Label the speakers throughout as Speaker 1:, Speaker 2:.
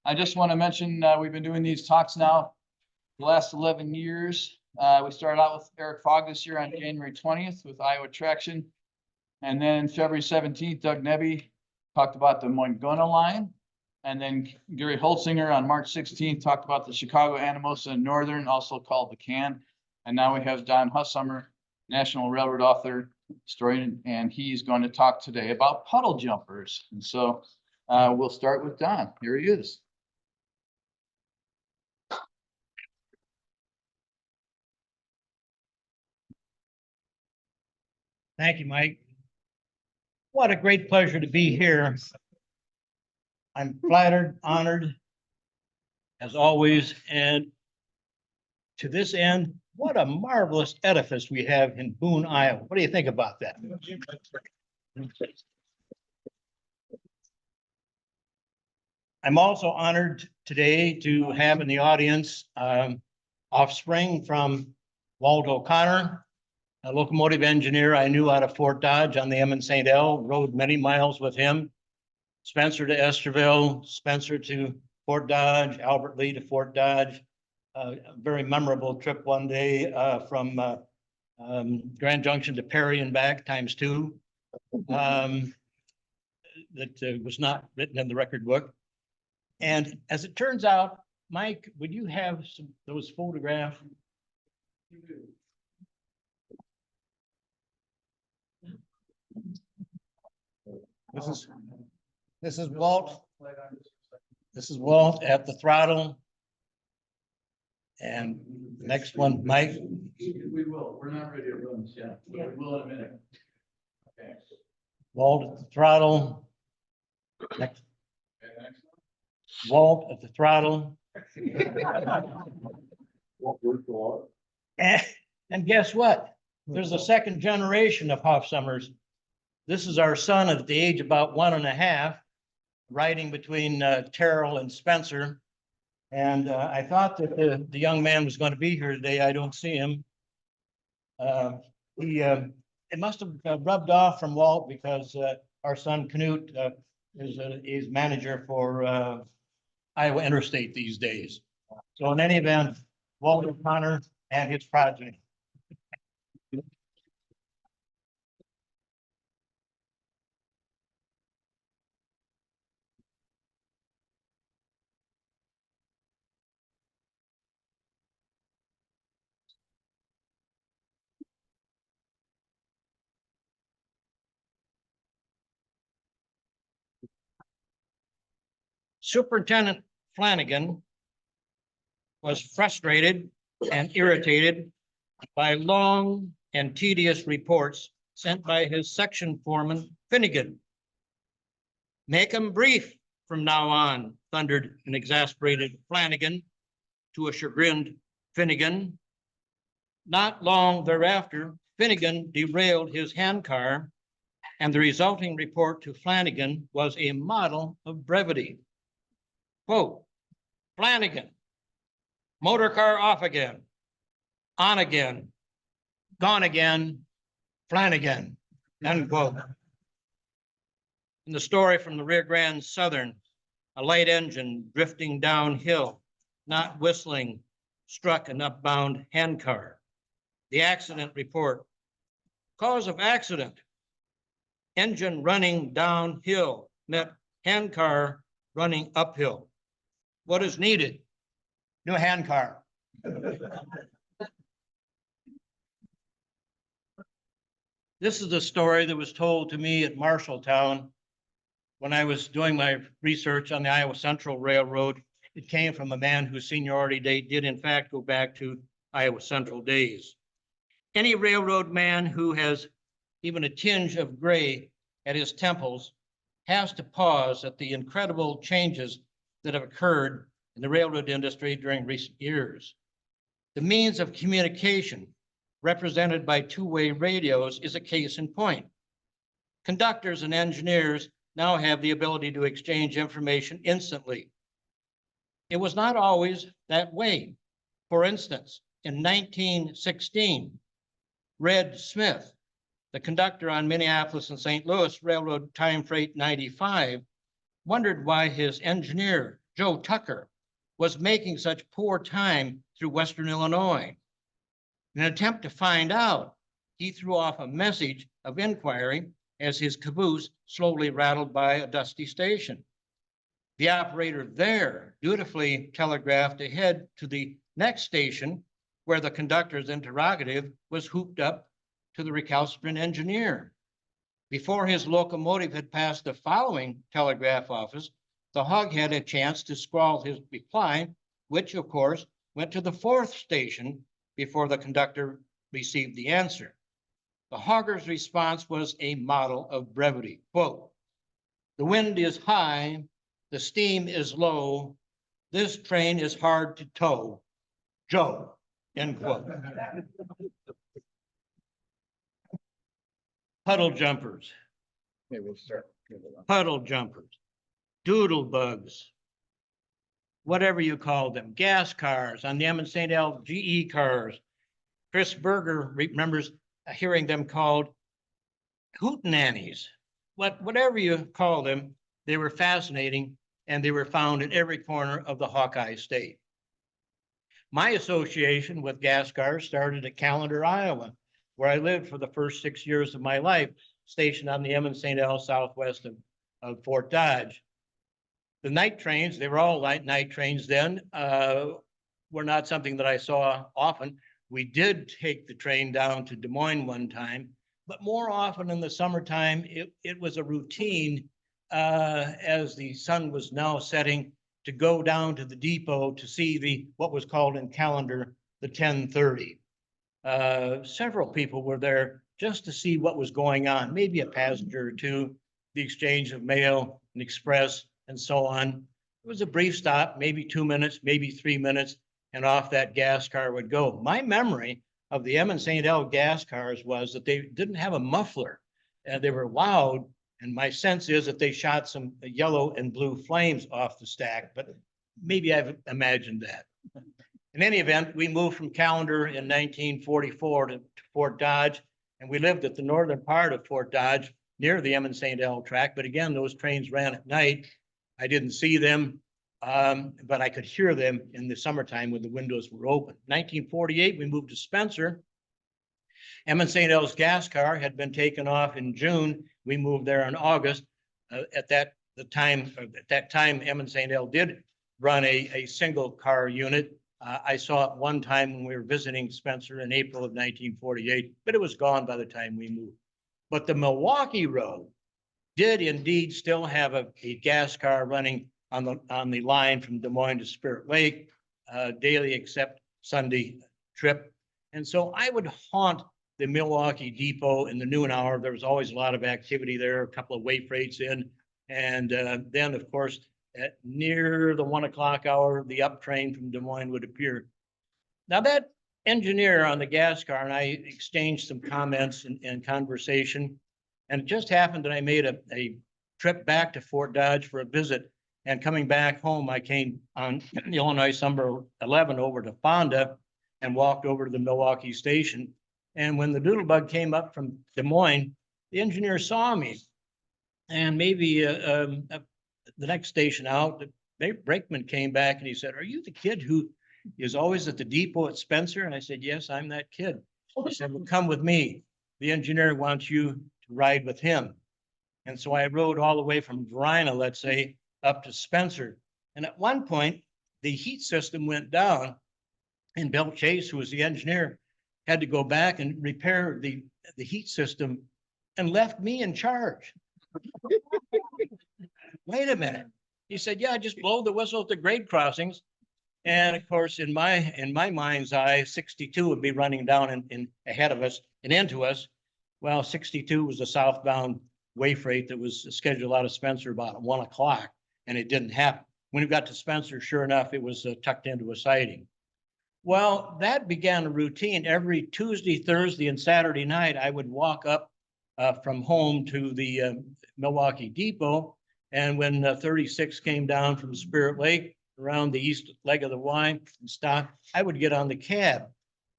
Speaker 1: I just want to mention, we've been doing these talks now the last 11 years. We started out with Eric Fogg this year on January 20th with Iowa Traction. And then February 17th, Doug Nebby talked about the Moingona line. And then Gary Holtzinger on March 16th talked about the Chicago Anamosa Northern, also called the CAN. And now we have Don Hofsommer, National Railroad author, historian, and he's going to talk today about puddle jumpers. And so we'll start with Don. Here he is.
Speaker 2: Thank you, Mike. What a great pleasure to be here. I'm flattered, honored, as always, and to this end, what a marvelous edifice we have in Boone, Iowa. What do you think about that? I'm also honored today to have in the audience offspring from Walt O'Connor, a locomotive engineer I knew out of Fort Dodge on the M and St. L, rode many miles with him. Spencer to Esterville, Spencer to Fort Dodge, Albert Lee to Fort Dodge. A very memorable trip one day from Grand Junction to Perry and back ×2. That was not written in the record book. And as it turns out, Mike, would you have those photographs? This is Walt. This is Walt at the throttle. And the next one, Mike.
Speaker 1: We will. We're not ready to run this yet, but we will in a minute. Okay.
Speaker 2: Walt at the throttle. Next.
Speaker 1: Okay, next one.
Speaker 2: Walt at the throttle. And guess what? There's a second generation of Hofsommers. This is our son at the age about 1.5, riding between Terrell and Spencer. And I thought that the young man was going to be here today. I don't see him. It must have rubbed off from Walt because our son Knut is manager for Iowa Interstate these days. So in any event, Walt O'Connor and his progeny. Superintendent Flanagan was frustrated and irritated by long and tedious reports sent by his section foreman, Finnegan. Make them brief from now on, thundered an exasperated Flanagan to a chagrined Finnegan. Not long thereafter, Finnegan derailed his handcar, and the resulting report to Flanagan was a model of brevity. Quote, Flanagan, motor car off again, on again, gone again, Flanagan, end quote. In the story from the Rio Grande Southern, a light engine drifting downhill, not whistling, struck an upbound handcar. The accident report, cause of accident, engine running downhill, met handcar running uphill. What is needed? New handcar. This is the story that was told to me at Marshalltown when I was doing my research on the Iowa Central Railroad. It came from a man whose seniority date did in fact go back to Iowa Central days. Any railroad man who has even a tinge of gray at his temples has to pause at the incredible changes that have occurred in the railroad industry during recent years. The means of communication represented by two-way radios is a case in point. Conductors and engineers now have the ability to exchange information instantly. It was not always that way. For instance, in 1916, Red Smith, the conductor on Minneapolis and St. Louis Railroad Time Freight 95, wondered why his engineer, Joe Tucker, was making such poor time through Western Illinois. In an attempt to find out, he threw off a message of inquiry as his caboose slowly rattled by a dusty station. The operator there dutifully telegraphed ahead to the next station, where the conductor's interrogative was hooped up to the recalcitrant engineer. Before his locomotive had passed the following telegraph office, the hog had a chance to scrawl his reply, which of course went to the fourth station before the conductor received the answer. The hogger's response was a model of brevity. Quote, "The wind is high, the steam is low, this train is hard to tow. Joe," end quote. Puddlejumpers,
Speaker 1: Okay, we'll start.
Speaker 2: Puddlejumpers, Doodlebugs, whatever you call them, gas cars on the M and St. L GE cars. Chris Berger remembers hearing them called hootenannies. Whatever you call them, they were fascinating, and they were found in every corner of the Hawkeye State. My association with gas cars started at Callender, Iowa, where I lived for the first 6 years of my life, stationed on the M and St. L southwest of Fort Dodge. The night trains, they were all night trains then, were not something that I saw often. We did take the train down to Des Moines one time, but more often in the summertime, it was a routine as the sun was now setting to go down to the depot to see what was called in Callender, the 1030. Several people were there just to see what was going on, maybe a passenger or two, the exchange of mail and express and so on. It was a brief stop, maybe 2 minutes, maybe 3 minutes, and off that gas car would go. My memory of the M and St. L gas cars was that they didn't have a muffler, and they were loud. And my sense is that they shot some yellow and blue flames off the stack, but maybe I've imagined that. In any event, we moved from Callender in 1944 to Fort Dodge, and we lived at the northern part of Fort Dodge near the M and St. L track. But again, those trains ran at night. I didn't see them, but I could hear them in the summertime when the windows were open. 1948, we moved to Spencer. M and St. L's gas car had been taken off in June. We moved there in August. At that time, M and St. L did run a single car unit. I saw it one time when we were visiting Spencer in April of 1948, but it was gone by the time we moved. But the Milwaukee Road did indeed still have a gas car running on the line from Des Moines to Spirit Lake, daily except Sunday trip. And so I would haunt the Milwaukee Depot in the noon hour. There was always a lot of activity there, a couple of way freights in. And then, of course, at near the 1 o'clock hour, the up train from Des Moines would appear. Now that engineer on the gas car and I exchanged some comments and conversation. And it just happened that I made a trip back to Fort Dodge for a visit. And coming back home, I came on the Illinois Summer 11 over to Fonda and walked over to the Milwaukee station. And when the Doodlebug came up from Des Moines, the engineer saw me. And maybe the next station out, the brakeman came back and he said, "Are you the kid who is always at the depot at Spencer?" And I said, "Yes, I'm that kid." He said, "Well, come with me. The engineer wants you to ride with him." And so I rode all the way from Verina, let's say, up to Spencer. And at one point, the heat system went down, and Bill Chase, who was the engineer, had to go back and repair the heat system and left me in charge. Wait a minute. He said, "Yeah, just blow the whistle at the grade crossings." And of course, in my mind's eye, 62 would be running down in ahead of us and into us. Well, 62 was a southbound way freight that was scheduled out of Spencer about 1 o'clock, and it didn't happen. When we got to Spencer, sure enough, it was tucked into a siding. Well, that began a routine. Every Tuesday, Thursday, and Saturday night, I would walk up from home to the Milwaukee Depot. And when 36 came down from Spirit Lake around the east leg of the Y and stopped, I would get on the cab.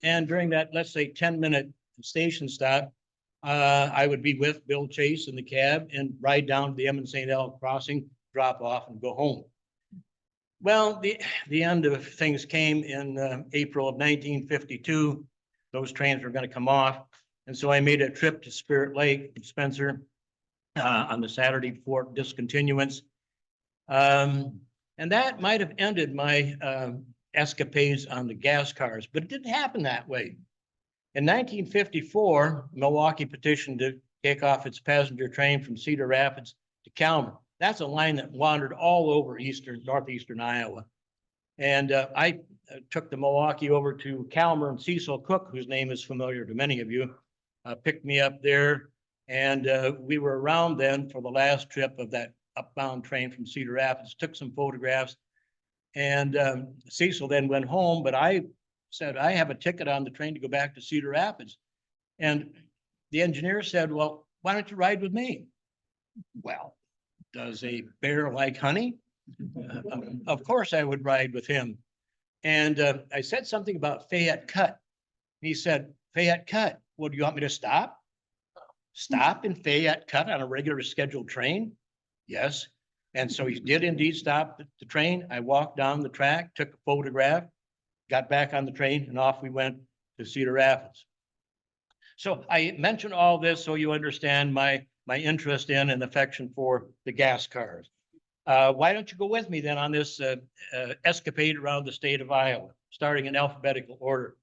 Speaker 2: And during that, let's say 10-minute station stop, I would be with Bill Chase in the cab and ride down to the M and St. L crossing, drop off and go home. Well, the end of things came in April of 1952. Those trains were going to come off. And so I made a trip to Spirit Lake, Spencer, on the Saturday before discontinuance. And that might have ended my escapades on the gas cars, but it didn't happen that way. In 1954, Milwaukee petitioned to take off its passenger train from Cedar Rapids to Calmer. That's a line that wandered all over northeastern Iowa. And I took the Milwaukee over to Calmer, and Cecil Cook, whose name is familiar to many of you, picked me up there. And we were around then for the last trip of that upbound train from Cedar Rapids, took some photographs. And Cecil then went home, but I said, I have a ticket on the train to go back to Cedar Rapids. And the engineer said, well, why don't you ride with me? Well, does a bear like honey? Of course I would ride with him. And I said something about Fayette Cut. He said, Fayette Cut, well, do you want me to stop? Stop in Fayette Cut on a regular scheduled train? Yes. And so he did indeed stop the train. I walked down the track, took a photograph, got back on the train, and off we went to Cedar Rapids. So I mention all this so you understand my interest in and affection for the gas cars. Why don't you go with me then on this escapade around the state of Iowa, starting in alphabetical order.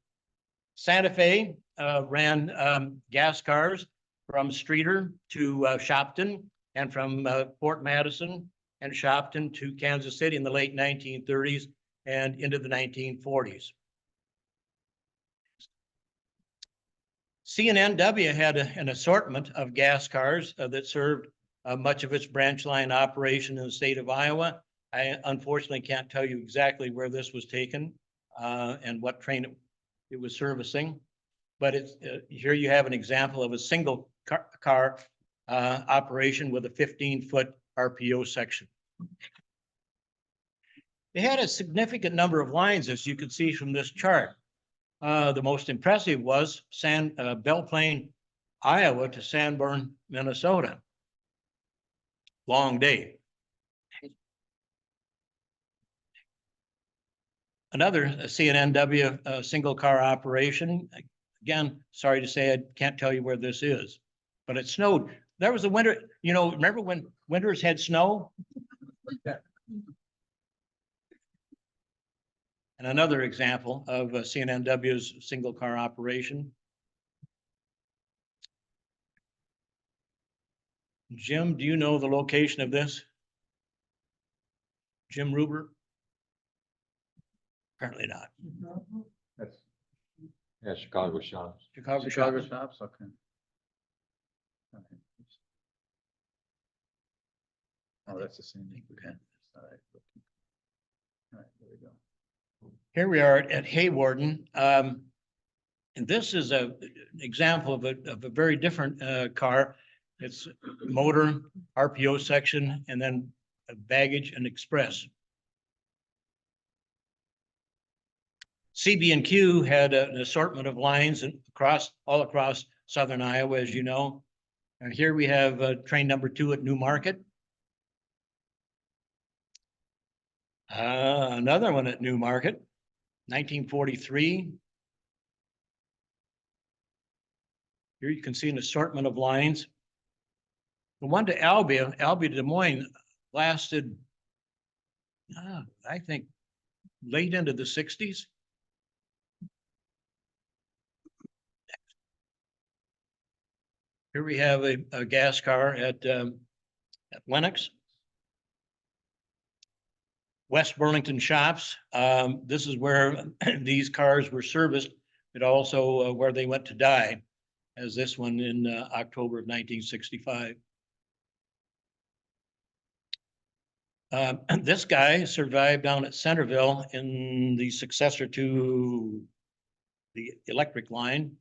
Speaker 2: Santa Fe ran gas cars from Streeter to Shopton, and from Fort Madison and Shopton to Kansas City in the late 1930s and into the 1940s. CNNW had an assortment of gas cars that served much of its branch line operation in the state of Iowa. I unfortunately can't tell you exactly where this was taken and what train it was servicing, but it's here you have an example of a single car operation with a 15-foot RPO section. They had a significant number of lines, as you can see from this chart. The most impressive was Belle Plaine, Iowa to Sanborn, Minnesota. Long day. Another CNNW single car operation. Again, sorry to say I can't tell you where this is, but it snowed. There was a winter, you know, remember when winters had snow? And another example of CNNW's single car operation. Jim, do you know the location of this? Jim Ruber? Apparently not.
Speaker 3: That's, yeah, Chicago shops.
Speaker 2: Chicago
Speaker 1: Chicago
Speaker 2: shops.
Speaker 1: shops, okay. Oh, that's the same. Okay. All right. All right, there we go.
Speaker 2: Here we are at Haywarden. And this is an example of a very different car. It's motor, RPO section, and then baggage and express. CB&Q had an assortment of lines all across southern Iowa, as you know. And here we have train number 2 at New Market. Another one at New Market, 1943. Here you can see an assortment of lines. The one to Albia Des Moines lasted, I think, late into the 60s. Here we have a gas car at Lennox. West Burlington shops. This is where these cars were serviced, but also where they went to die, as this one in October of 1965. This guy survived down at Centerville in the successor to the electric line.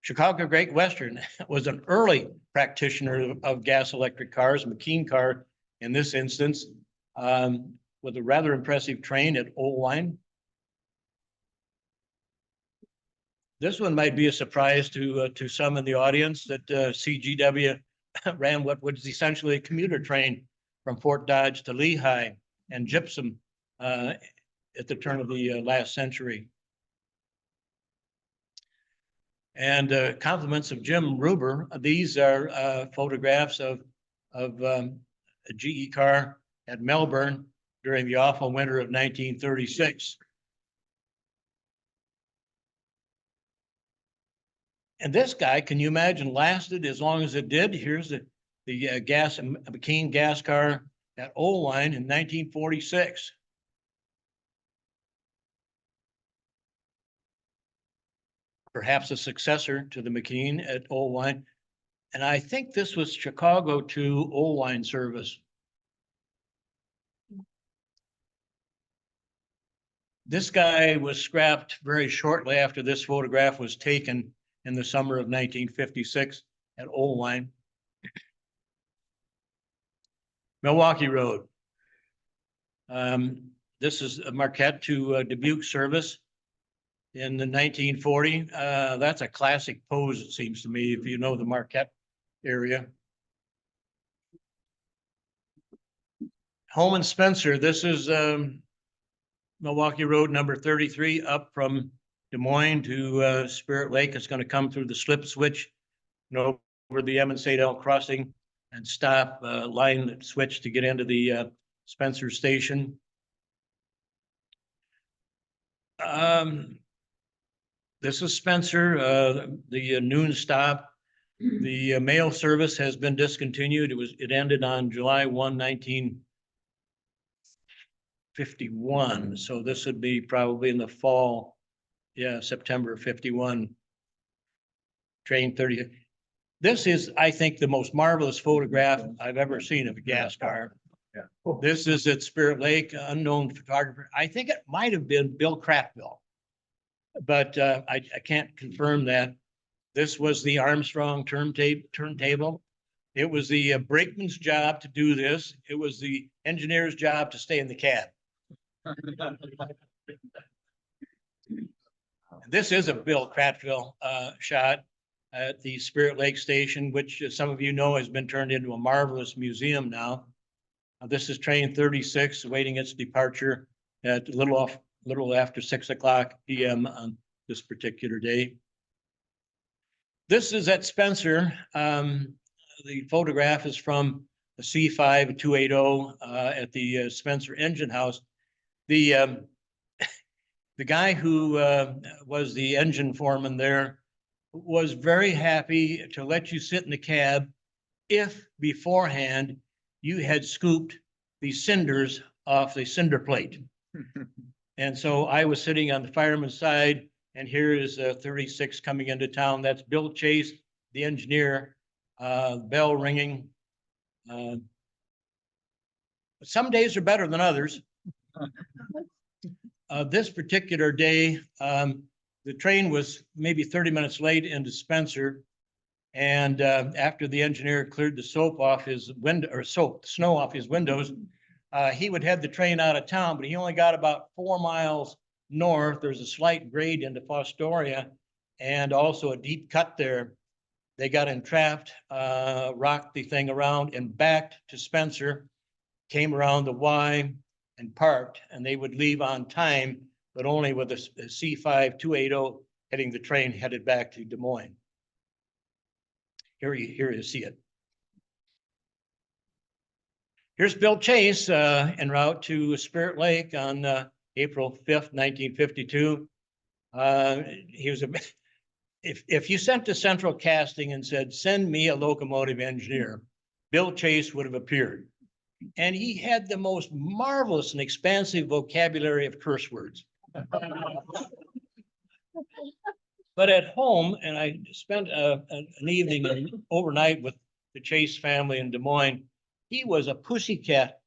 Speaker 2: Chicago Great Western was an early practitioner of gas electric cars, McKean car in this instance, with a rather impressive train at Oline. This one might be a surprise to some in the audience that CGW ran what was essentially a commuter train from Fort Dodge to Lehigh and gypsum at the turn of the last century. And compliments of Jim Ruber. These are photographs of a GE car at Melbourne during the awful winter of 1936. And this guy, can you imagine, lasted as long as it did? Here's the McKean gas car at Oldline in 1946. Perhaps a successor to the McKean at Oldline. And I think this was Chicago to Oldline service. This guy was scrapped very shortly after this photograph was taken in the summer of 1956 at Oldline. Milwaukee Road. This is a Marquette to Dubuque service in the 1940. That's a classic pose, it seems to me, if you know the Marquette area. Home and Spencer, this is Milwaukee Road number 33 up from Des Moines to Spirit Lake. It's going to come through the slip switch, over the Emmons-Sadell crossing and stop, line switch to get into the Spencer station. This is Spencer, the noon stop. The mail service has been discontinued. It ended on July 1, 1951. So this would be probably in the fall. Yeah, September 51. Train 30. This is, I think, the most marvelous photograph I've ever seen of a gas car.
Speaker 3: Yeah.
Speaker 2: This is at Spirit Lake, unknown photographer. I think it might have been Bill Craftbill, but I can't confirm that. This was the Armstrong turntable. It was the brakeman's job to do this. It was the engineer's job to stay in the cab. This is a Bill Craftbill shot at the Spirit Lake Station, which some of you know has been turned into a marvelous museum now. This is train 36 awaiting its departure at a little after 6 o'clock p.m. on this particular day. This is at Spencer. The photograph is from the C5 280 at the Spencer Engine House. The guy who was the engine foreman there was very happy to let you sit in the cab if beforehand you had scooped the cinders off the cinder plate. And so I was sitting on the fireman's side, and here is 36 coming into town. That's Bill Chase, the engineer, bell ringing. Some days are better than others. This particular day, the train was maybe 30 minutes late into Spencer. And after the engineer cleared the soap off his window, or snow off his windows, he would head the train out of town, but he only got about 4 miles north. There's a slight grade into Fostoria and also a deep cut there. They got entrapped, rocked the thing around and backed to Spencer, came around the Y and parked, and they would leave on time, but only with a C5 280 heading the train headed back to Des Moines. Here you see it. Here's Bill Chase en route to Spirit Lake on April 5th, 1952. He was if you sent to Central Casting and said, send me a locomotive engineer, Bill Chase would have appeared. And he had the most marvelous and expansive vocabulary of curse words. But at home, and I spent an evening overnight with the Chase family in Des Moines, he was a pussycat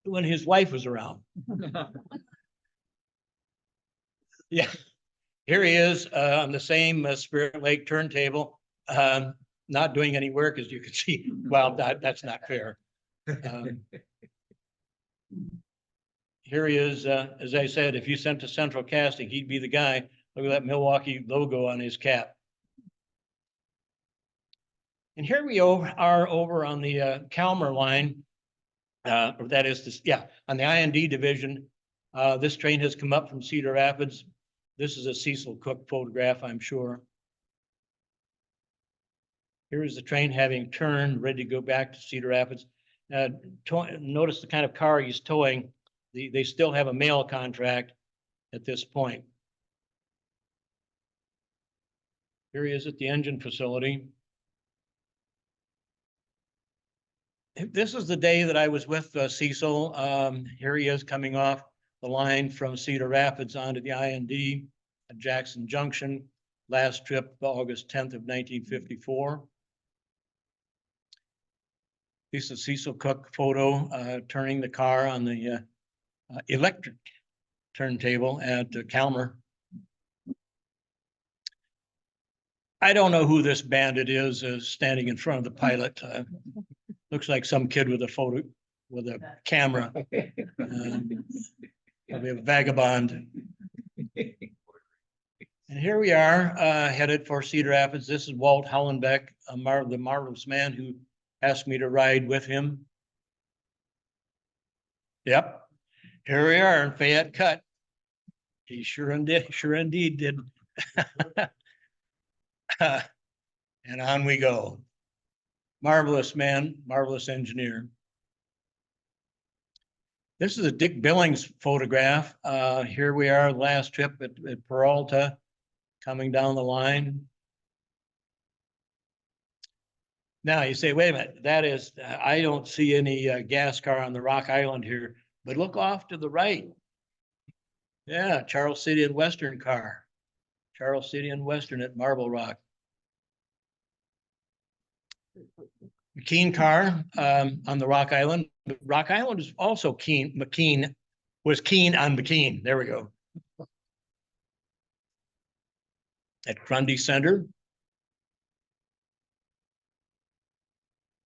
Speaker 2: when his wife was around. Yeah, here he is on the same Spirit Lake turntable, not doing any work, as you can see. Well, that's not fair. Here he is, as I said, if you sent to Central Casting, he'd be the guy. Look at that Milwaukee logo on his cap. And here we are over on the Calmer line. Or that is, on the IND division, this train has come up from Cedar Rapids. This is a Cecil Cook photograph, I'm sure. Here is the train having turned, ready to go back to Cedar Rapids. Notice the kind of car he's towing. They still have a mail contract at this point. Here he is at the engine facility. This is the day that I was with Cecil. Here he is coming off the line from Cedar Rapids onto the IND at Jackson Junction. Last trip, August 10th of 1954. This is a Cecil Cook photo turning the car on the electric turntable at Calmer. I don't know who this bandit is standing in front of the pilot. Looks like some kid with a camera. Probably a vagabond. And here we are headed for Cedar Rapids. This is Walt Hollenbeck, the marvelous man who asked me to ride with him. Yep, here we are in Fayette Cut. He sure indeed did. And on we go. Marvelous man, marvelous engineer. This is a Dick Billings photograph. Here we are, last trip at Peralta, coming down the line. Now you say, wait a minute, that is, I don't see any gas car on the Rock Island here, but look off to the right. Yeah, Charles City and Western car. Charles City and Western at Marble Rock. McKean car on the Rock Island. Rock Island is also keen. McKean was keen on McKean. There we go. At Grundy Center.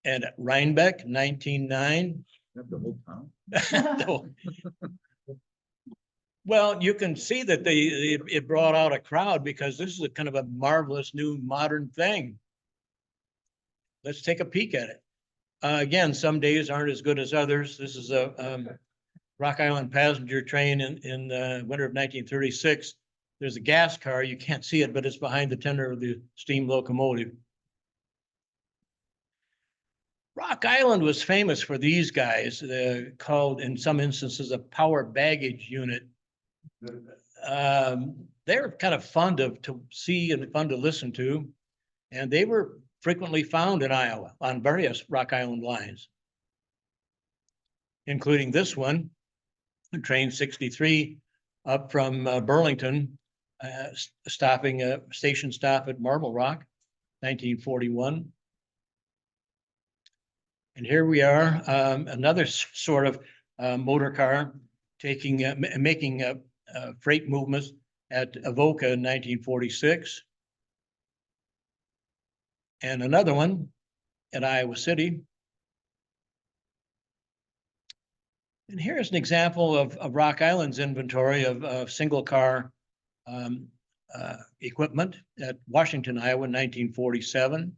Speaker 2: And at Rhinebeck, 1909.
Speaker 3: The whole town.
Speaker 2: Well, you can see that it brought out a crowd because this is a kind of a marvelous new modern thing. Let's take a peek at it. Again, some days aren't as good as others. This is a Rock Island passenger train in the winter of 1936. There's a gas car. You can't see it, but it's behind the tender of the steam locomotive. Rock Island was famous for these guys, called in some instances a power baggage unit. They're kind of fun to see and fun to listen to. And they were frequently found in Iowa on various Rock Island lines, including this one, train 63 up from Burlington, stopping a station stop at Marble Rock, 1941. And here we are, another sort of motor car making freight movements at Avoca in 1946. And another one at Iowa City. And here's an example of Rock Island's inventory of single car equipment at Washington, Iowa, in 1947.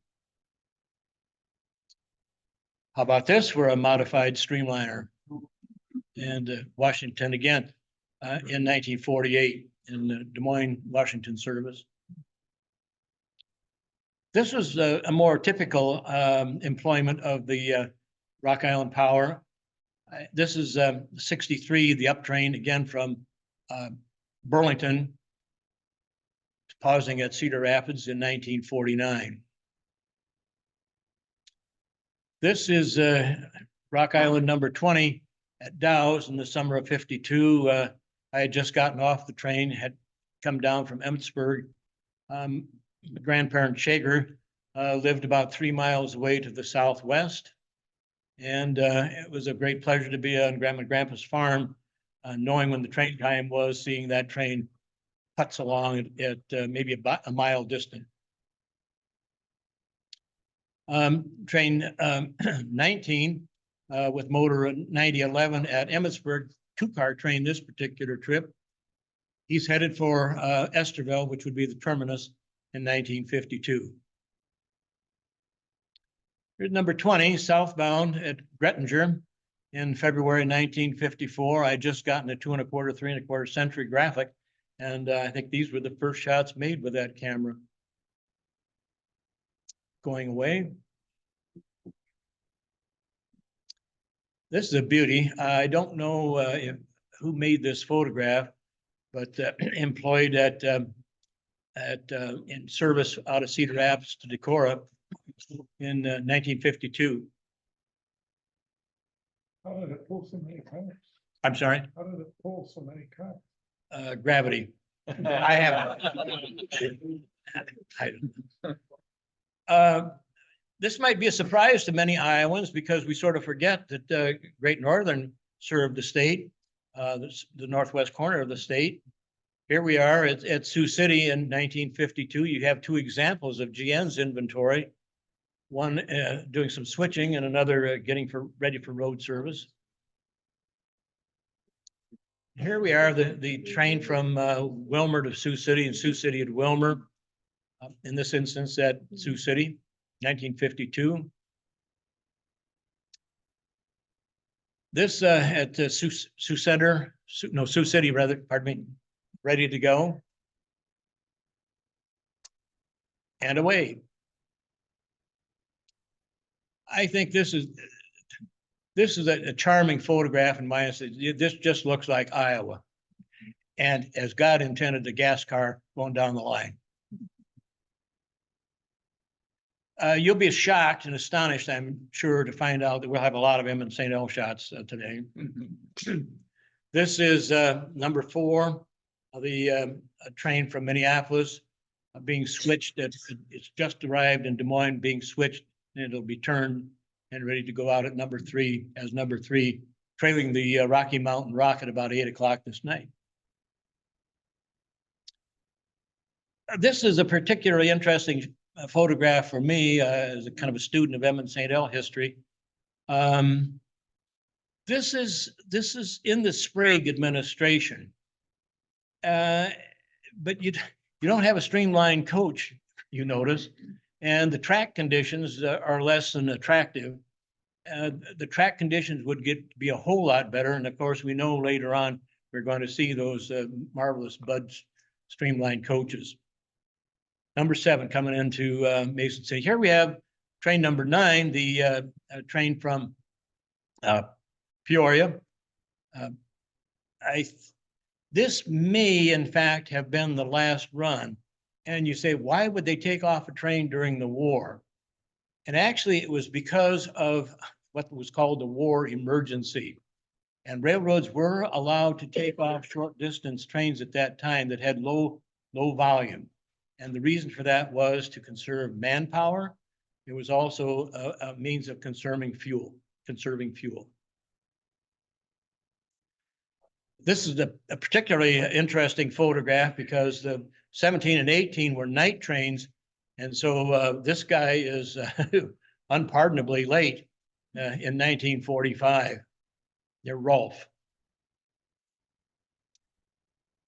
Speaker 2: How about this for a modified streamliner? And Washington again in 1948 in the Des Moines, Washington service. This was a more typical employment of the Rock Island Power. This is 63, the up train again from Burlington, pausing at Cedar Rapids in 1949. This is Rock Island number 20 at Dow's in the summer of 52. I had just gotten off the train, had come down from Emmitsburg. Grandparent Shager lived about 3 miles away to the southwest. And it was a great pleasure to be on Grandma and Grandpa's farm, knowing when the train time was, seeing that train putz along at maybe about a mile distant. Train 19 with motor 9011 at Emmitsburg, 2-car train this particular trip. He's headed for Esterville, which would be the terminus in 1952. Here's number 20, southbound at Grettinger. in February 1954. I had just gotten a 2 1/4, 3 1/4 century graphic. And I think these were the first shots made with that camera. Going away. This is a beauty. I don't know who made this photograph, but employed in service out of Cedar Rapids to Decorah in 1952.
Speaker 4: How did it pull so many cars?
Speaker 2: I'm sorry,
Speaker 4: How did it pull so many cars?
Speaker 2: gravity. I have. This might be a surprise to many Iowans because we sort of forget that Great Northern served the state, the northwest corner of the state. Here we are at Sioux City in 1952. You have two examples of GN's inventory, one doing some switching and another getting ready for road service. Here we are, the train from Wilmer to Sioux City and Sioux City to Wilmer. In this instance at Sioux City, 1952. This at Sioux City rather, pardon me, ready to go. And away. I think this is a charming photograph in my opinion. This just looks like Iowa. And as God intended, the gas car going down the line. You'll be shocked and astonished, I'm sure, to find out that we'll have a lot of Emmett St. L shots today. This is number 4 of the train from Minneapolis being switched. It's just arrived in Des Moines, being switched, and it'll be turned and ready to go out at number 3 as number 3, trailing the Rocky Mountain Rocket about 8 o'clock this night. This is a particularly interesting photograph for me as a kind of a student of Emmett St. L history. This is in the Sprague administration, but you don't have a streamlined coach, you notice, and the track conditions are less than attractive. The track conditions would get to be a whole lot better, and of course we know later on we're going to see those marvelous Bud streamlined coaches. Number 7 coming into Mason City. Here we have train number 9, the train from Peoria. This may, in fact, have been the last run. And you say, why would they take off a train during the war? And actually, it was because of what was called the war emergency. And railroads were allowed to take off short distance trains at that time that had low volume. And the reason for that was to conserve manpower. It was also a means of conserving fuel. This is a particularly interesting photograph because the 17 and 18 were night trains. And so this guy is unpardonably late in 1945. They're Rolfe.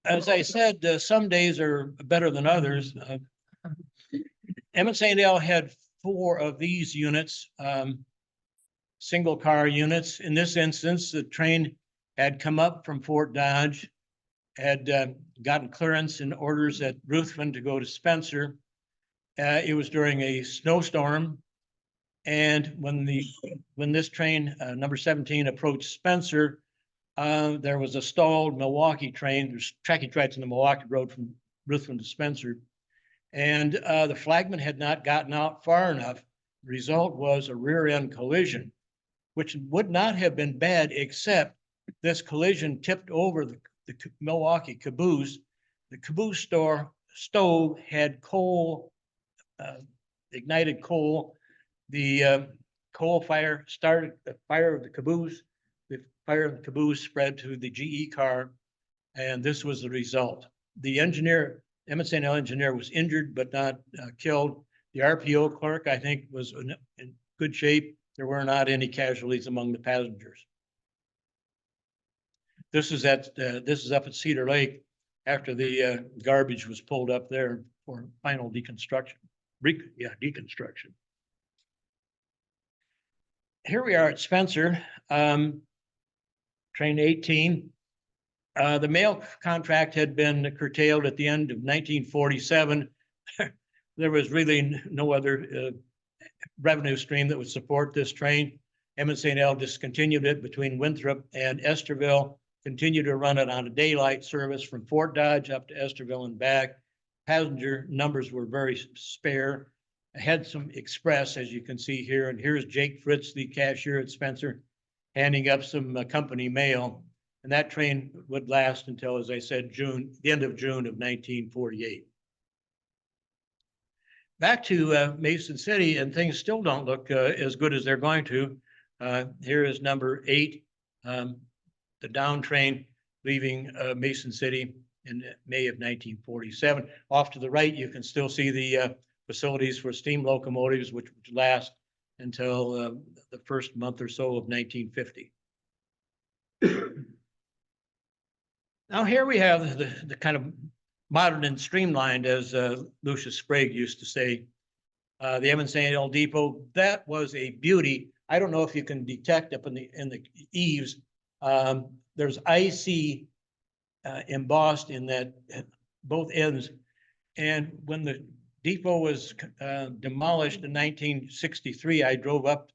Speaker 2: As I said, some days are better than others. Emmett St. L had 4 of these units, single car units. In this instance, the train had come up from Fort Dodge, had gotten clearance and orders at Ruthven to go to Spencer. It was during a snowstorm. And when this train, number 17, approached Spencer, there was a stalled Milwaukee train. There's tracking tracks on the Milwaukee Road from Ruthven to Spencer. And the flagman had not gotten out far enough. The result was a rear end collision, which would not have been bad, except this collision tipped over the Milwaukee caboose. The caboose stove had coal, ignited coal. The coal fire started the fire of the caboose. The fire of the caboose spread to the GE car, and this was the result. The engineer, Emmett St. L engineer, was injured but not killed. The RPO clerk, I think, was in good shape. There were not any casualties among the passengers. This is up at Cedar Lake after the garbage was pulled up there for final deconstruction. Deconstruction. Here we are at Spencer. train 18. The mail contract had been curtailed at the end of 1947. There was really no other revenue stream that would support this train. St. L discontinued it between Winthrop and Esterville, continued to run it on a daylight service from Fort Dodge up to Esterville and back. Passenger numbers were very spare. I had some express, as you can see here, and here's Jake Fritz, the cashier at Spencer, handing up some company mail. And that train would last until, as I said, the end of June of 1948. Back to Mason City, and things still don't look as good as they're going to. Here is number 8, the down train leaving Mason City in May of 1947. Off to the right, you can still see the facilities for steam locomotives, which would last until the first month or so of 1950. Now here we have the kind of modern and streamlined, as Lucius Sprague used to say, the St. L Depot. That was a beauty. I don't know if you can detect up in the eaves. There's IC embossed in that both ends. And when the depot was demolished in 1963, I drove up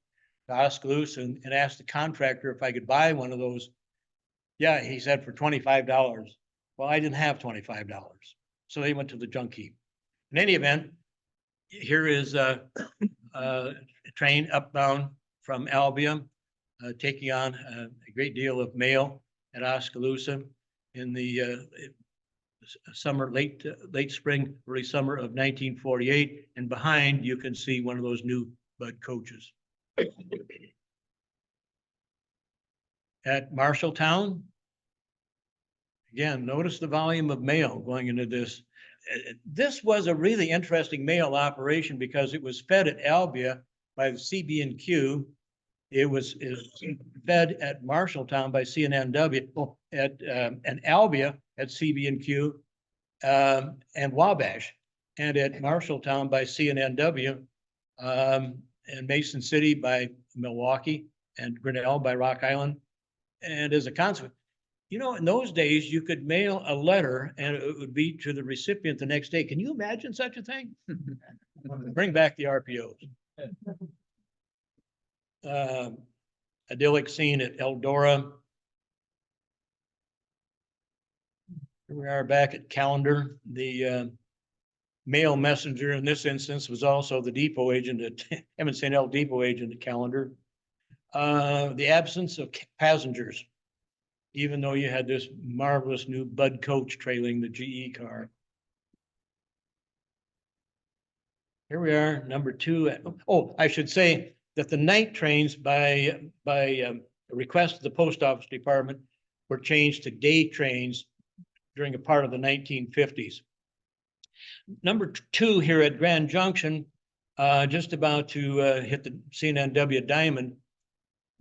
Speaker 2: to Oskaloosa and asked the contractor if I could buy one of those. Yeah, he said for $25. Well, I didn't have $25. So they went to the junk heap. In any event, here is a train upbound from Albion, taking on a great deal of mail at Oskaloosa in the summer, late spring, early summer of 1948. And behind, you can see one of those new Bud coaches. At Marshalltown, again, notice the volume of mail going into this. This was a really interesting mail operation because it was fed at Albia by the CB&Q. It was fed at Marshalltown by CNNW, and Albia at CB&Q and Wabash, and at Marshalltown by CNNW, and Mason City by Milwaukee, and Grinnell by Rock Island. And as a consequence, you know, in those days, you could mail a letter and it would be to the recipient the next day. Can you imagine such a thing? Bring back the RPOs. Idyllic scene at Eldora. Here we are back at Callender. The mail messenger in this instance was also the depot agent at St. L depot agent at Callender. The absence of passengers, even though you had this marvelous new Bud coach trailing the GE car. Here we are, number 2. Oh, I should say that the night trains by request of the post office department were changed to day trains during a part of the 1950s. Number 2 here at Grand Junction, just about to hit the CNNW Diamond.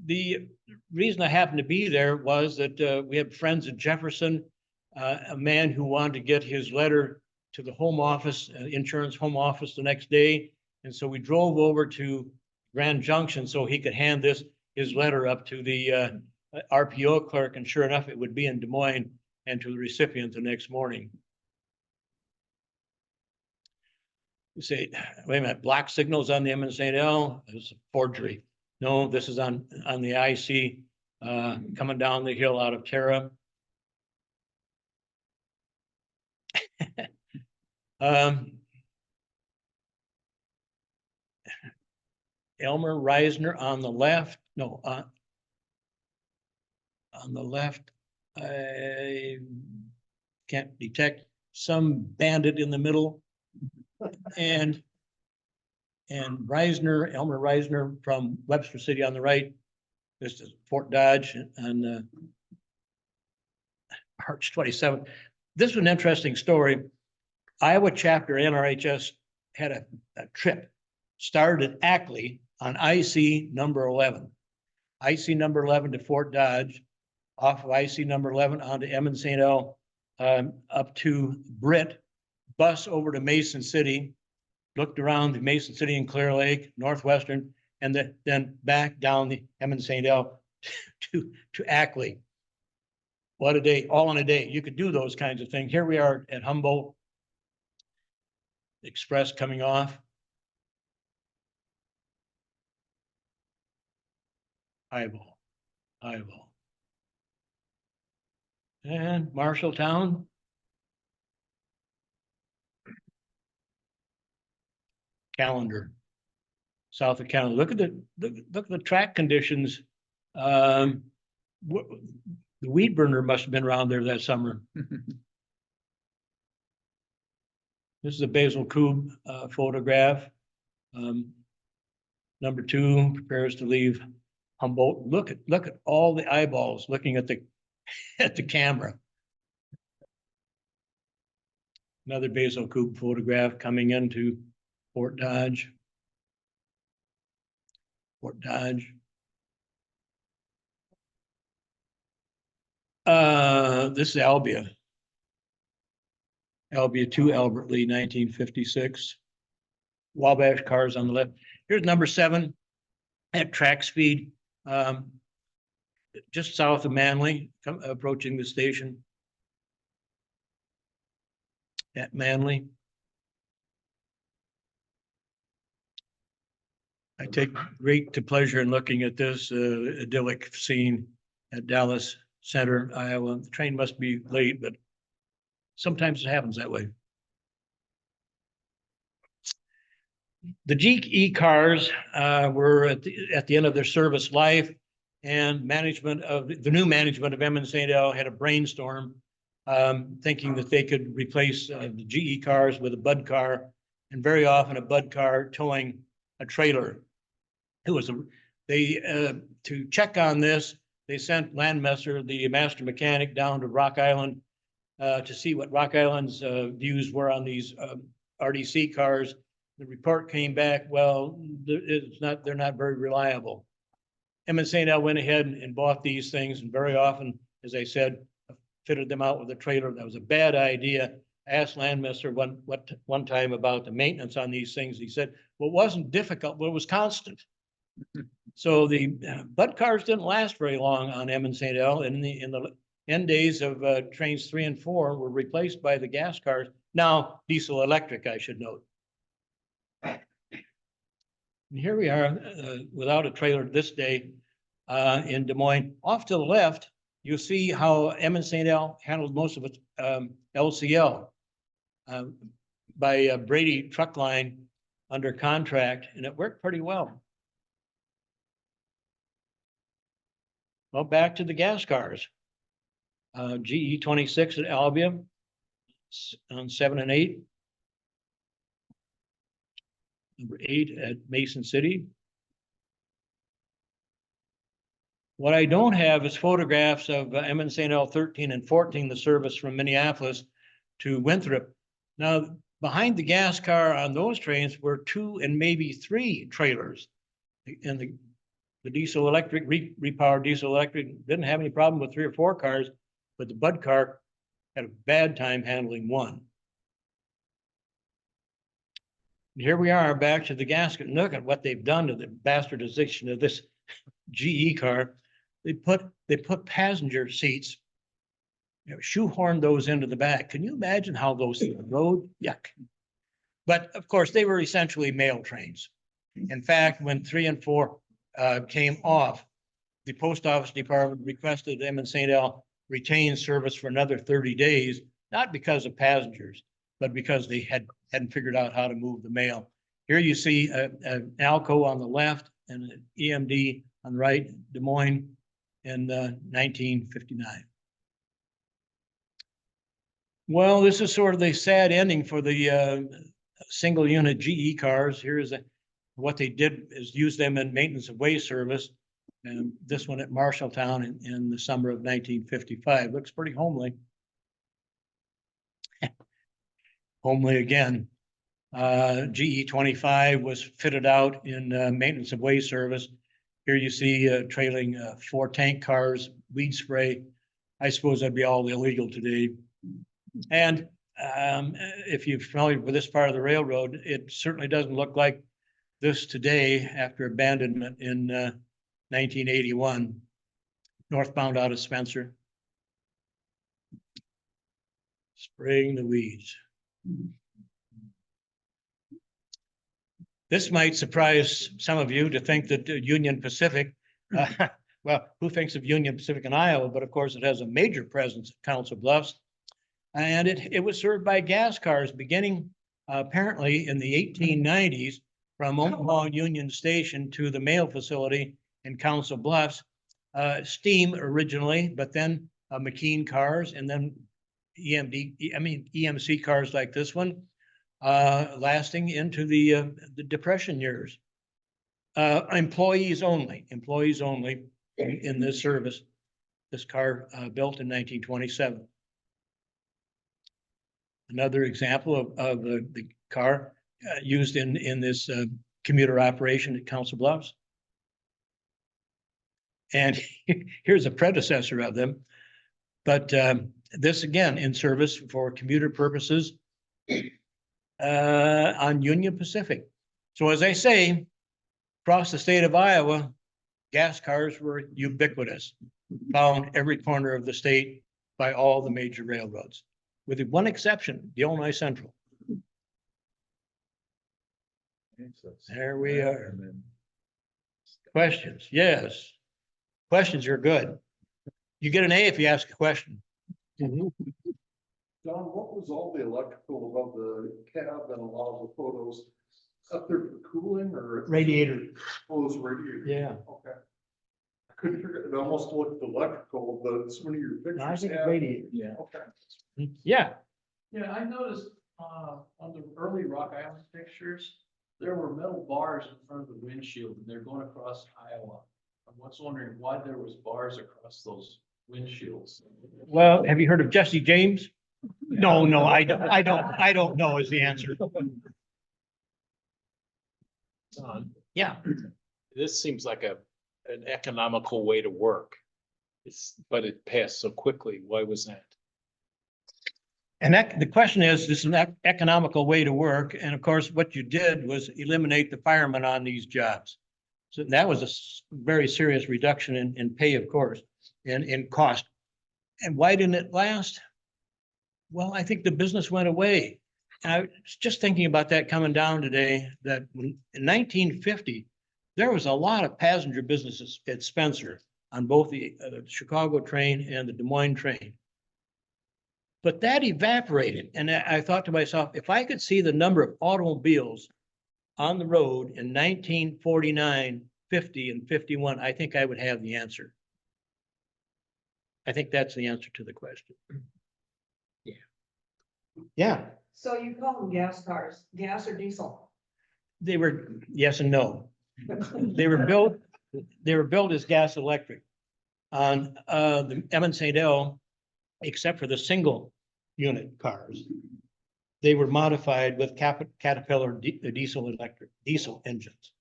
Speaker 2: The reason I happened to be there was that we had friends at Jefferson, a man who wanted to get his letter to the home office, insurance home office the next day. And so we drove over to Grand Junction so he could hand his letter up to the RPO clerk. And sure enough, it would be in Des Moines and to the recipient the next morning. You say, wait a minute, black signals on the St. L, it's a forgery. No, this is on the IC coming down the hill out of Terra. Elmer Reisner on the left. No, on the left, I can't detect. Some bandit in the middle. And Reisner, Elmer Reisner from Webster City on the right. This is Fort Dodge on March 27th. This was an interesting story. Iowa chapter NRHS had a trip, started at Ackley on IC number 11. IC number 11 to Fort Dodge, off of IC number 11 onto St. L, up to Britt, bus over to Mason City, looked around to Mason City and Clear Lake, Northwestern, and then back down the St. L to Ackley. What a day, all in a day. You could do those kinds of things. Here we are at Humboldt. Express coming off. Eyeball, eyeball. And Marshalltown. Calendar. South of Calendar. Look at the track conditions. The weed burner must have been around there that summer. This is a Basil Koob photograph. Number 2 prepares to leave Humboldt. Look at all the eyeballs looking at the camera. Another Basil Koob photograph coming into Fort Dodge. Fort Dodge. This is Albia. Albia 2, Albert Lee, 1956. Wabash cars on the left. Here's number 7 at track speed, just south of Manly, approaching the station at Manly. I take great pleasure in looking at this idyllic scene at Dallas Center, Iowa. The train must be late, but sometimes it happens that way. The GE cars were at the end of their service life, and management of the new management of Emmons St. L had a brainstorm, thinking that they could replace the GE cars with a Bud car, and very often a Bud car towing a trailer. It was to check on this, they sent Landmesser, the master mechanic, down to Rock Island to see what Rock Island's views were on these RDC cars. The report came back, well, they're not very reliable. Emmons St. L went ahead and bought these things, and very often, as I said, fitted them out with a trailer. That was a bad idea. I asked Landmesser one time about the maintenance on these things. He said, well, it wasn't difficult, but it was constant. So the Bud cars didn't last very long on Emmons St. L. In the end days of trains 3 and 4 were replaced by the gas cars. Now diesel electric, I should note. And here we are without a trailer this day in Des Moines. Off to the left, you'll see how Emmons St. L handled most of its LCL by Brady Truck Line under contract, and it worked pretty well. Well, back to the gas cars. GE 26 at Albia on 7 and 8. Number 8 at Mason City. What I don't have is photographs of Emmons St. L 13 and 14, the service from Minneapolis to Winthrop. Now, behind the gas car on those trains were 2 and maybe 3 trailers. And the diesel electric, repowered diesel electric didn't have any problem with 3 or 4 cars, but the Bud car had a bad time handling 1. And here we are back to the gasket. Look at what they've done to the bastardization of this GE car. They put passenger seats, shoehorned those into the back. Can you imagine how those rode? Yuck. But of course, they were essentially mail trains. In fact, when 3 and 4 came off, the post office department requested Emmons St. L retain service for another 30 days, not because of passengers, but because they hadn't figured out how to move the mail. Here you see an Alco on the left and an EMD on the right, Des Moines in 1959. Well, this is sort of the sad ending for the single unit GE cars. Here's what they did is use them in maintenance of way service. And this one at Marshalltown in the summer of 1955. Looks pretty homely. Homely again. GE 25 was fitted out in maintenance of way service. Here you see trailing 4 tank cars, weed spray. I suppose that'd be all illegal today. And if you're familiar with this part of the railroad, it certainly doesn't look like this today after abandonment in 1981, northbound out of Spencer. Spraying the weeds. This might surprise some of you to think that Union Pacific, well, who thinks of Union Pacific in Iowa? But of course, it has a major presence at Council Bluffs. And it was served by gas cars beginning apparently in the 1890s from Omaha Union Station to the mail facility in Council Bluffs. Steam originally, but then McKean cars and then EMC cars like this one, lasting into the Depression years. Employees only in this service. This car built in 1927. Another example of the car used in this commuter operation at Council Bluffs. And here's a predecessor of them. But this again in service for commuter purposes on Union Pacific. So as I say, across the state of Iowa, gas cars were ubiquitous, found every corner of the state by all the major railroads, with one exception, the Illinois Central. There we are. Questions? Yes. Questions are good. You get an A if you ask a question.
Speaker 4: John, what was all the electrical above the cab that allows the photos up there for cooling or?
Speaker 2: Radiator.
Speaker 4: Oh, those radiators.
Speaker 2: Yeah.
Speaker 4: Okay. I couldn't figure, it almost looked electrical, but so many of your pictures.
Speaker 2: I think
Speaker 4: have-
Speaker 2: radiator.
Speaker 3: Yeah.
Speaker 4: Okay.
Speaker 2: Yeah.
Speaker 1: Yeah, I noticed, on the early Rock Island pictures, there were metal bars in front of the windshield and they're going across Iowa. I was wondering why there was bars across those windshields.
Speaker 2: Well, have you heard of Jesse James? No, I don't know is the answer. Yeah.
Speaker 3: This seems like an economical way to work. But it passed so quickly. Why was that?
Speaker 2: And the question is an economical way to work. And of course, what you did was eliminate the firemen on these jobs. So that was a very serious reduction in pay, of course, and in cost. And why didn't it last? Well, I think the business went away. And I was just thinking about that coming down today, that in 1950, there was a lot of passenger businesses at Spencer on both the Chicago train and the Des Moines train. But that evaporated. And I thought to myself, if I could see the number of automobiles on the road in 1949, 50, and 51, I think I would have the answer. I think that's the answer to the question. Yeah. Yeah,
Speaker 5: So you call them gas cars, gas or diesel?
Speaker 2: they were, yes and no. They were built as gas electric on the Emmons St. L, except for the single unit cars. They were modified with Caterpillar diesel engines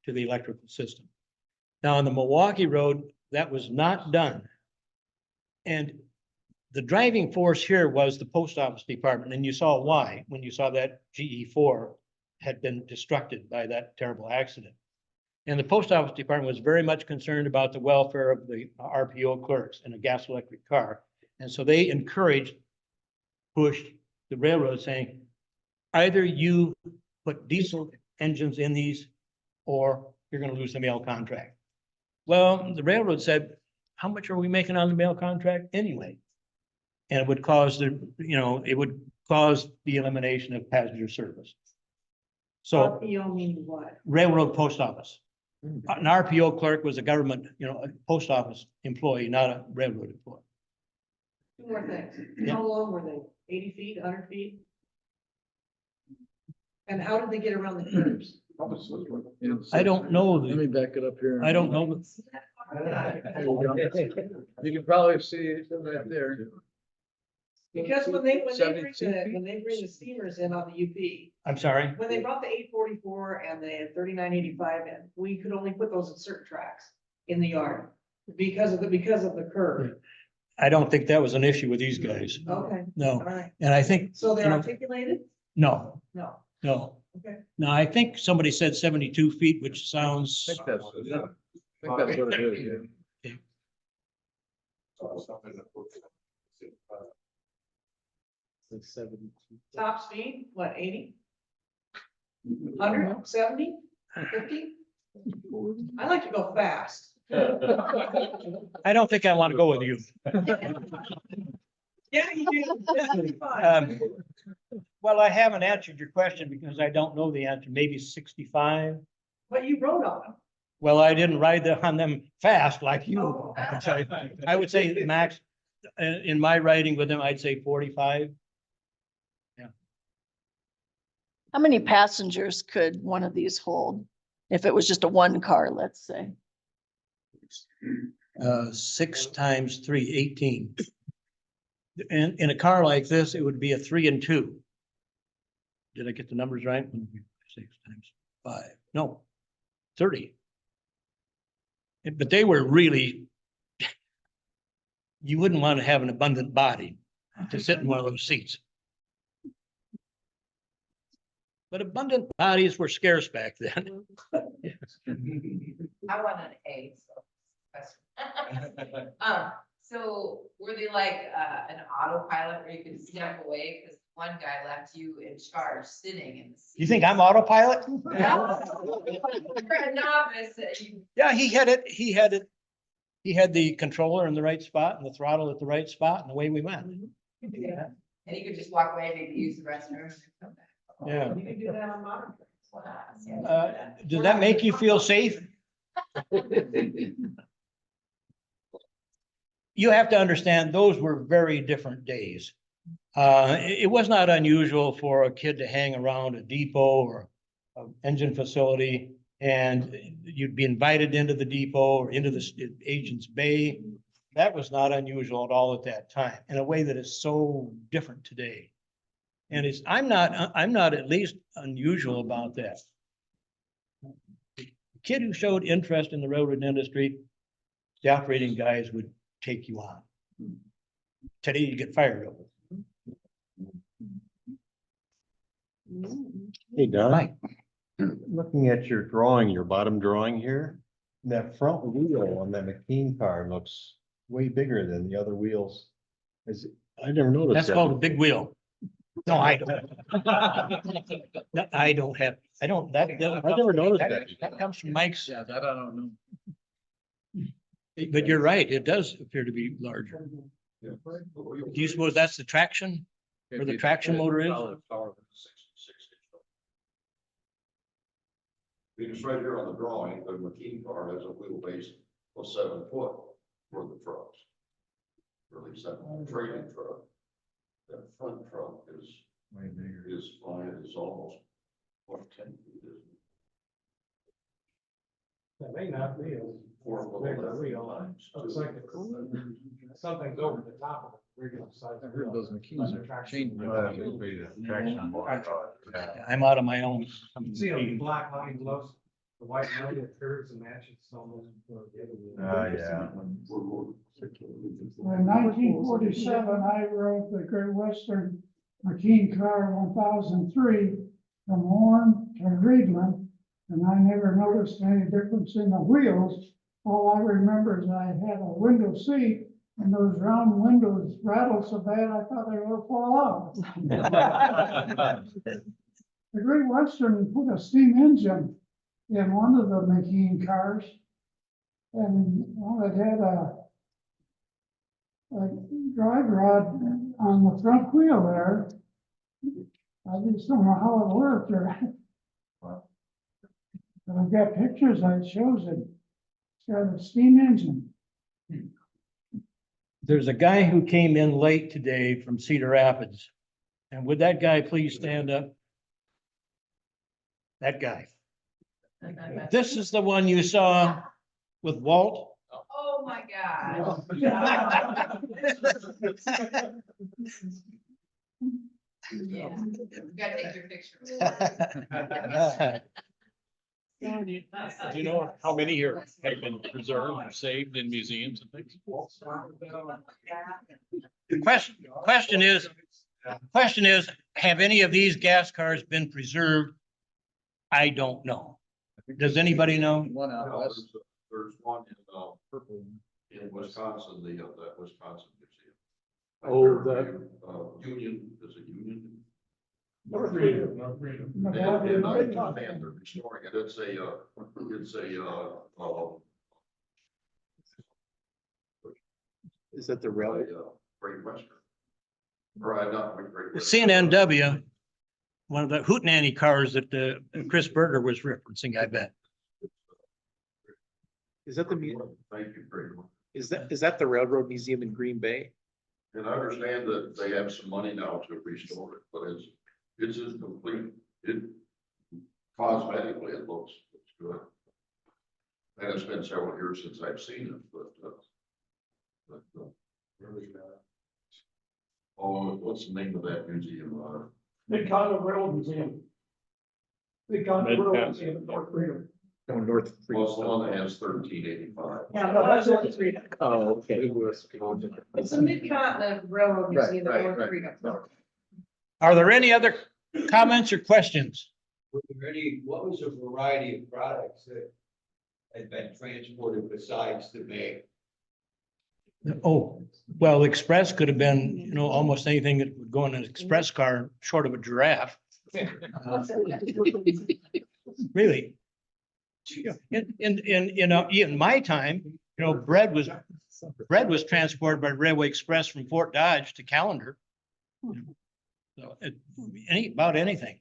Speaker 2: to the electrical system. Now on the Milwaukee Road, that was not done. And the driving force here was the post office department, and you saw why when you saw that GE4 had been destructed by that terrible accident. And the post office department was very much concerned about the welfare of the RPO clerks in a gas electric car. And so they pushed the railroad saying, either you put diesel engines in these or you're going to lose the mail contract. Well, the railroad said, how much are we making on the mail contract anyway? And it would cause it would cause the elimination of passenger service. So
Speaker 5: RPO meaning what?
Speaker 2: railroad post office. An RPO clerk was a government, a post office employee, not a railroad employee.
Speaker 5: Two more things.
Speaker 2: Yeah.
Speaker 5: How long were they? 80 feet, 100 feet? And how did they get around the curves?
Speaker 2: I don't know.
Speaker 3: Let me back it up here.
Speaker 2: I don't know.
Speaker 3: You can probably see it right there.
Speaker 5: Because when they bring
Speaker 3: 72
Speaker 5: the steamers in on the UP,
Speaker 2: I'm sorry.
Speaker 5: when they brought the 844 and the 3985 in, we could only put those in certain tracks in the yard because of the curve.
Speaker 2: I don't think that was an issue with these guys.
Speaker 5: Okay, all
Speaker 2: No.
Speaker 5: right.
Speaker 2: And I think,
Speaker 5: So they're
Speaker 2: You know-
Speaker 5: articulated?
Speaker 2: no,
Speaker 5: No.
Speaker 2: no.
Speaker 5: Okay.
Speaker 2: No, I think somebody said 72 feet, which sounds,
Speaker 3: I think that's what it is, yeah.
Speaker 5: Top speed, what, 80? 100, 70, 50? I like to go fast.
Speaker 2: I don't think I want to go with you.
Speaker 5: Yeah, you do. Fine.
Speaker 2: Well, I haven't answered your question because I don't know the answer. Maybe 65.
Speaker 5: But you rode on them.
Speaker 2: Well, I didn't ride on them fast like you.
Speaker 5: Oh.
Speaker 2: I would say max, in my riding with them, I'd say 45.
Speaker 6: How many passengers could one of these hold? If it was just a one car, let's say.
Speaker 2: 6 times 3, 18. And in a car like this, it would be a 3 and 2. Did I get the numbers right? 6 times 5, no, 30. But they were really, you wouldn't want to have an abundant body to sit in one of those seats. But abundant bodies were scarce back then.
Speaker 7: I want an A, so. So were they like, an autopilot where you could step away, because one guy left you in charge, sitting in the seat?
Speaker 2: You think I'm autopilot?
Speaker 7: Yeah. For a novice,
Speaker 2: Yeah, he had it, he had it. He had the controller in the right spot and the throttle at the right spot, and away we went.
Speaker 7: yeah, and you could just walk away, maybe use the restroom and come back.
Speaker 2: Yeah.
Speaker 5: You can do that on modern trains.
Speaker 7: Wow, yeah.
Speaker 2: Does that make you feel safe? You have to understand, those were very different days. It was not unusual for a kid to hang around a depot or an engine facility, and you'd be invited into the depot or into the agent's bay. That was not unusual at all at that time, in a way that is so different today. And I'm not at least unusual about that. The kid who showed interest in the railroad industry, the operating guys would take you on. Today you get fired over.
Speaker 8: Hey, Don,
Speaker 2: Mike.
Speaker 8: looking at your drawing, your bottom drawing here, that front wheel on that McKean car looks way bigger than the other wheels. I never noticed
Speaker 2: That's
Speaker 8: that.
Speaker 2: called a big wheel. No, I don't. No, I don't have, I don't, that.
Speaker 8: I never noticed that.
Speaker 2: That comes from Mike's,
Speaker 1: Yeah, that I don't know.
Speaker 2: but you're right, it does appear to be larger. Do you suppose that's the traction? Where the traction motor is?
Speaker 4: Because right here on the drawing, the McKean car has a wheelbase of 7 foot for the trucks. Or at least that trailing truck. That front truck is fine, it's almost, what, 10 feet, isn't it?
Speaker 9: That may not be a
Speaker 4: 4 foot
Speaker 9: bigger
Speaker 4: 11
Speaker 9: wheel.
Speaker 4: times.
Speaker 9: Looks like something's over the top of the regular size.
Speaker 1: I heard those McKeans are changing.
Speaker 2: I'm out of my own.
Speaker 9: See the black line glows, the white line that curves and matches almost.
Speaker 8: Yeah.
Speaker 10: In 1947, I rode the Great Western McKean car 1003 from Warren to Reedland, and I never noticed any difference in the wheels. All I remember is I had a window seat, and those round windows rattled so bad I thought they were fall off. The Great Western put a steam engine in one of the McKean cars, and it had a drive rod on the front wheel there. I just don't know how it worked or. But I've got pictures that shows it. It's got a steam engine.
Speaker 2: There's a guy who came in late today from Cedar Rapids. And would that guy please stand up? That guy. This is the one you saw with Walt.
Speaker 7: Oh, my God. Yeah, you gotta take your picture.
Speaker 3: Do you know how many here have been preserved or saved in museums and things?
Speaker 2: The question is, have any of these gas cars been preserved? I don't know. Does anybody know?
Speaker 1: One out west.
Speaker 4: There's one in Wisconsin, that Wisconsin museum.
Speaker 3: Oh, the,
Speaker 4: Union, is it Union?
Speaker 10: Nevada,
Speaker 4: And I understand they're restoring it. It's
Speaker 3: is that the railroad?
Speaker 4: Great Western. Or not Great Western.
Speaker 2: CNNW, one of the hootenanny cars that Chris Berger was referencing, I bet.
Speaker 3: Is that the,
Speaker 4: Thank you very much.
Speaker 3: is that the Railroad Museum in Green Bay?
Speaker 4: And I understand that they have some money now to restore it, but it's incomplete. It cosmetically, it looks good. And it's been several years since I've seen it, really bad. Oh, what's the name of that museum?
Speaker 10: Big Continental Railroad Museum. Big Continental Railroad Museum in North Freedom.
Speaker 3: Oh, North.
Speaker 4: Well, it's the one that has 1385.
Speaker 5: Yeah, no, that's North Freedom.
Speaker 3: Oh, okay.
Speaker 5: It's the Mid-Continent Railroad Museum in North Freedom.
Speaker 2: Are there any other comments or questions?
Speaker 11: Were there any, what was the variety of products that had been transported besides the bag?
Speaker 2: Oh, well, express could have been, you know, almost anything that would go in an express car short of a giraffe. Really. In my time, you know, bread was transported by Railway Express from Fort Dodge to Callender. So about anything.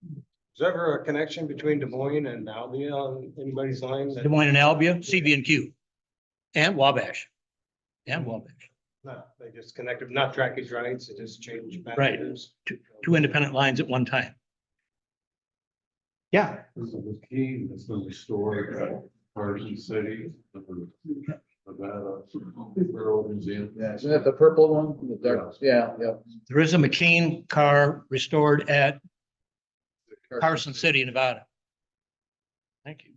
Speaker 9: Is there ever a connection between Des Moines and Albion on anybody's line?
Speaker 2: Des Moines and Albia, CB&Q, and Wabash. And Wabash,
Speaker 9: No, they just connected, not trackage rights, it just changed.
Speaker 2: Right.
Speaker 9: packages.
Speaker 2: two independent lines at one time. Yeah,
Speaker 4: This is the key that's been restored, Carson City, Nevada, Railroad Museum.
Speaker 1: Yeah, isn't that the purple one? The dark, yeah.
Speaker 2: there is a McKean car restored at Carson City, Nevada. Thank you.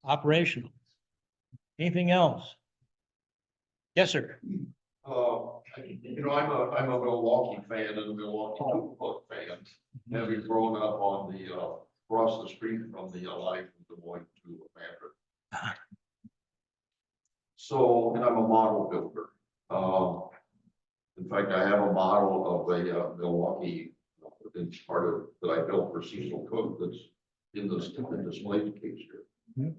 Speaker 2: Operational. Anything else? Yes, sir.
Speaker 4: You know, I'm a Milwaukee fan and a Milwaukee Doodlebug fan, having grown up on the, across the street from the line from Des Moines to Manfred. So, and I'm a model builder. In fact, I have a model of a Milwaukee, it's part of, that I built for Cecil Cook that's in this display case here.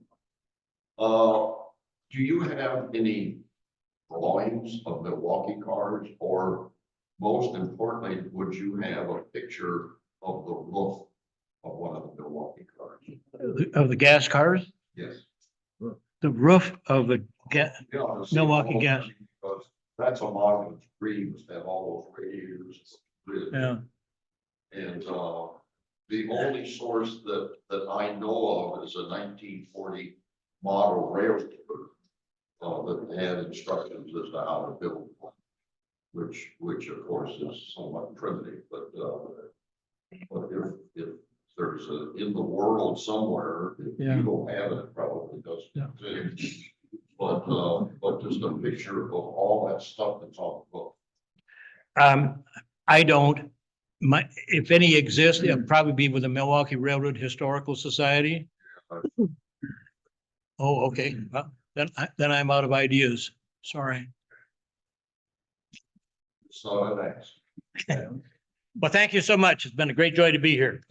Speaker 4: Do you have any drawings of Milwaukee cars, or most importantly, would you have a picture of the roof of one of the Milwaukee cars?
Speaker 2: Of the gas cars,
Speaker 4: Yes.
Speaker 2: the roof of the
Speaker 4: Yeah, the
Speaker 2: Milwaukee
Speaker 4: Cecil
Speaker 2: gas.
Speaker 4: Because that's a model of dreams, have all those radiators. Really.
Speaker 2: Yeah.
Speaker 4: And the only source that I know of is a 1940 model railroad that had instructions as to how to build one, which of course is somewhat primitive, but if there's a, in the world somewhere, if
Speaker 2: Yeah.
Speaker 4: you don't have it, it probably doesn't
Speaker 2: Yeah.
Speaker 4: exist. But just a picture of all that stuff that's on the book.
Speaker 2: I don't, if any exist, it'll probably be with the Milwaukee Railroad Historical Society. Oh, okay. Well, then I'm out of ideas. Sorry.
Speaker 4: So thanks.
Speaker 2: Well, thank you so much. It's been a great joy to be here.